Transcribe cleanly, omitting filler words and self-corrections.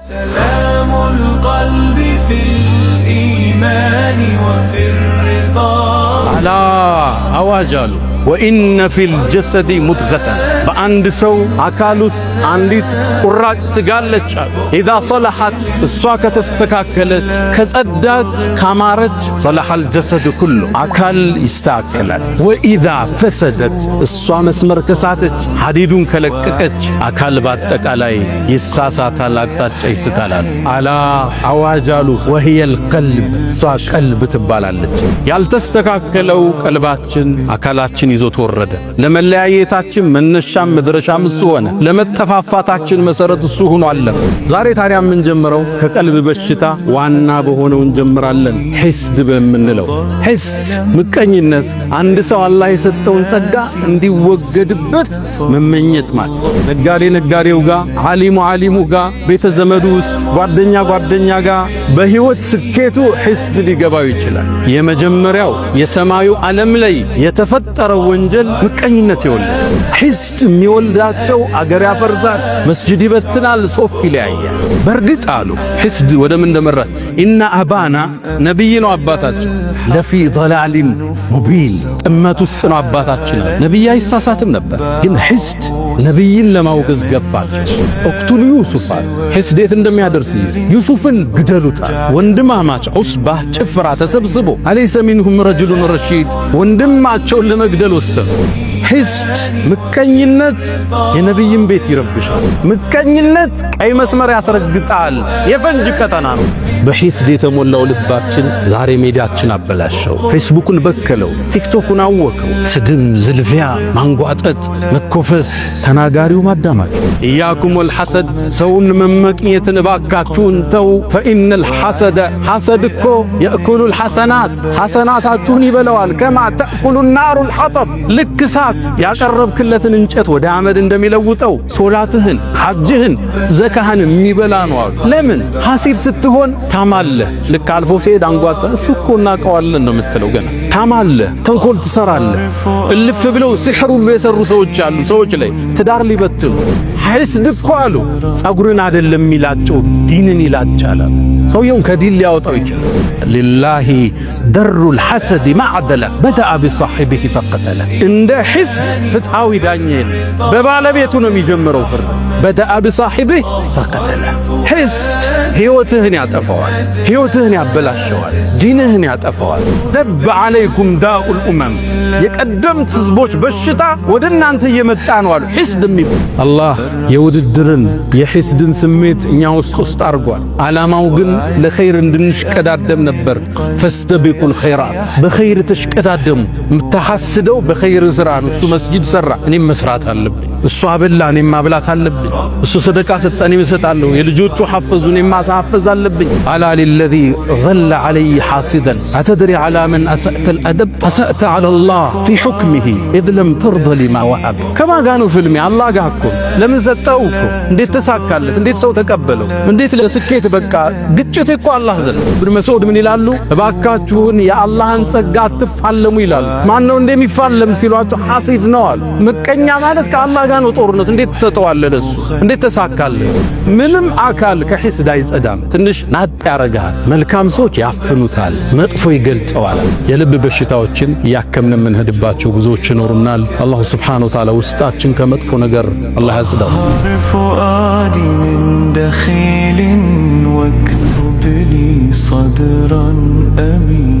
سلام القلب في الإيمان وفي الرضا على أواجل وإن في الجسد مضغة በአንድ ሰው አካል ውስጥ አንዲት ቁራጭ ስጋ አለች። ኢዛ ሰለሐት እሷ ከተስተካከለች ከጸዳች ካማረች ሰለሐል ጀሰድ ኩሉ አካል ይስተካከላል። ወኢዛ ፈሰደት እሷ መስመር ከሳተች ሐዲዱን ከለቀቀች አካል በአጠቃላይ ይሳሳታል፣ አቅጣጫ ይስታላል። አላ አዋጃሉ ወህየል ቀልብ እሷ ቀልብ ትባላለች። ያልተስተካከለው ቀልባችን አካላችን ይዞት ወረደ። ለመለያየታችን መነሻ መድረሻም እሱ ሆነ። ለመጠፋፋታችን መሰረት እሱ ሆኖ አለፈ። ዛሬ ታዲያ ምን ጀምረው ከቀልብ በሽታ ዋና በሆነው እንጀምራለን። ሒስድ በምንለው ሒስድ ምቀኝነት፣ አንድ ሰው አላህ የሰጠውን ጸጋ እንዲወገድበት መመኘት ማለት። ነጋዴ ነጋዴው ጋር፣ ዓሊሙ ጋር፣ ቤተ ዘመዱ ውስጥ ጓደኛ ጋር በህይወት ስኬቱ ሒስድ ሊገባው ይችላል። የመጀመሪያው የሰማዩ ዓለም ላይ የተፈጠረው ወንጀል ምቀኝነት ይወልዳል። ሒስድ የሚወልዳቸው አገር ያፈርሳል፣ መስጂድ ይበትናል፣ ሶፍ ይለያያል። በርግጥ አሉ ሒስድ ወደ ምን እንደመራ ኢና አባና ነብይ ነው አባታችን ለፊ ضላሊን ሙቢን ጥመት ውስጥ ነው አባታችን። ነብይ አይሳሳትም ነበር፣ ግን ሒስድ ነብይን ለማውገዝ ገፋቸው። እቅቱሉ ዩሱፍ ሒስድ የት እንደሚያደርስ ዩሱፍን ግደሉታል። ወንድማማች ዑስባ ጭፍራ ተሰብስቦ አለይሰ ሚንሁም ረጁሉን ረሺድ ወንድማቸውን ለመግደል ወሰኑ። ሒስድ ምቀኝነት የነብይን ቤት ይረብሻል። ምቀኝነት ቀይ መስመር ያስረግጣል። የፈንጅ ቀጠና ነው። በሒስድ የተሞላው ልባችን ዛሬ ሜዳችን አበላሸው። ፌስቡክን በከለው፣ ቲክቶክን አወከው። ስድም፣ ዝልፊያ፣ ማንጓጠጥ፣ መኮፈስ፣ ተናጋሪው ማዳማጭ። ኢያኩም ወልሐሰድ ሰውን መመቅኘትን እባካችሁን ተው። ፈኢነል ሐሰደ ሐሰድ እኮ የእኩሉል ሐሰናት ሐሰናታችሁን ይበለዋል። ከማ ተእኩሉ ናሩል ሐጠብ ልክ እሳት ያቀረብክለትን እንጨት ወደ አመድ እንደሚለውጠው ሶላትህን፣ ሐጅህን፣ ዘካህን የሚበላ ነው አሉ። ለምን ሐሲድ ስትሆን ታማለህ። ልክ አልፎ ሲሄድ አንጓጣ እሱ እኮ እናቀዋለን ነው የምትለው። ገና ታማለህ፣ ተንኮል ትሰራለህ። እልፍ ብለው ሲሕር ሁሉ የሰሩ ሰዎች አሉ። ሰዎች ላይ ትዳር ሊበትኑ ሒስድ እኮ አሉ ጸጉርን አይደለም ይላጨው ዲንን ይላጫል። ሰውየውን ከዲን ሊያወጣው ይችላል። ሊላሂ ደሩል ሐሰድ ማዕደለ በደአ ቢሳሒቢሂ ፈቀተለ። እንደ ሒስድ ፍትሃዊ ዳኛ የለም። በባለቤቱ ነው የሚጀምረው ፍርድ። በደአ ቢሳሒቢሂ ፈቀተለ። ሒስድ ሕይወትህን ያጠፋዋል፣ ሕይወትህን ያበላሸዋል፣ ዲንህን ያጠፋዋል። ደብ ዓለይኩም ዳኡል ኡመም የቀደምት ህዝቦች በሽታ ወደ እናንተ እየመጣ ነው አሉ። ሒስድ የሚባል አላህ የውድድርን የሒስድን ስሜት እኛ ውስጥ አድርጓል። ዓላማው ግን ለኸይር እንድንሽቀዳደም ነበር። ፈስተቢቁል ኸይራት በኸይር ተሽቀዳደሙ። የምታሐስደው በኸይር ስራ ነው። እሱ መስጂድ ሰራ፣ እኔም መስራት አለብኝ። እሱ አበላ፣ እኔም ማብላት አለብኝ። እሱ ሰደቃ ሰጠ፣ እኔም እሰጣለሁ። የልጆቹ ሐፈዙ፣ እኔም ማሳፈዝ አለብኝ። አላ ሊለዚ ገለ ዐለይ ሐሲደን አተድሪ ዐላ መን አሰእተ አልአደብ አሰእተ ዐላ ላህ ፊ ሑክሚሂ ኢዝ ለም ተርደ ሊማ ወሀብ። ከማን ጋር ነው ፍልሜ? አላህ ጋር እኮ። ለምን ሰጠው እኮ? እንዴት ተሳካለት? እንዴት ሰው ተቀበለው? እንዴት ለስኬት በቃ? ግጭት እኮ አላህ ዘንድ። ኢብኑ መስዑድ ምን ይላሉ? እባካችሁን የአላህን ጸጋ አትፋለሙ ይላሉ። ማን ነው እንደሚፋለም ሲሏቸው ሐሲድ ነው አሉ። ምቀኛ ማለት ከአላህ ጋር ነው ጦርነት። እንዴት ትሰጠዋለህ ለሱ? እንዴት ተሳካለህ? ምንም አካል ከሒስድ አይጸዳም። ትንሽ ናጥ ያረጋል። መልካም ሰዎች ያፍኑታል፣ መጥፎ ይገልጸዋል። የልብ በሽታዎችን እያከምን የምንሄድባቸው ጉዞዎች ይኖሩናል። አላሁ ሱብሓነሁ ወተዓላ ውስጣችን ከመጥፎ ነገር አላህ ያጽዳው። ፉአዲ ሚን ደኺልን ወክቱብ ሊ ሰድራን አሚን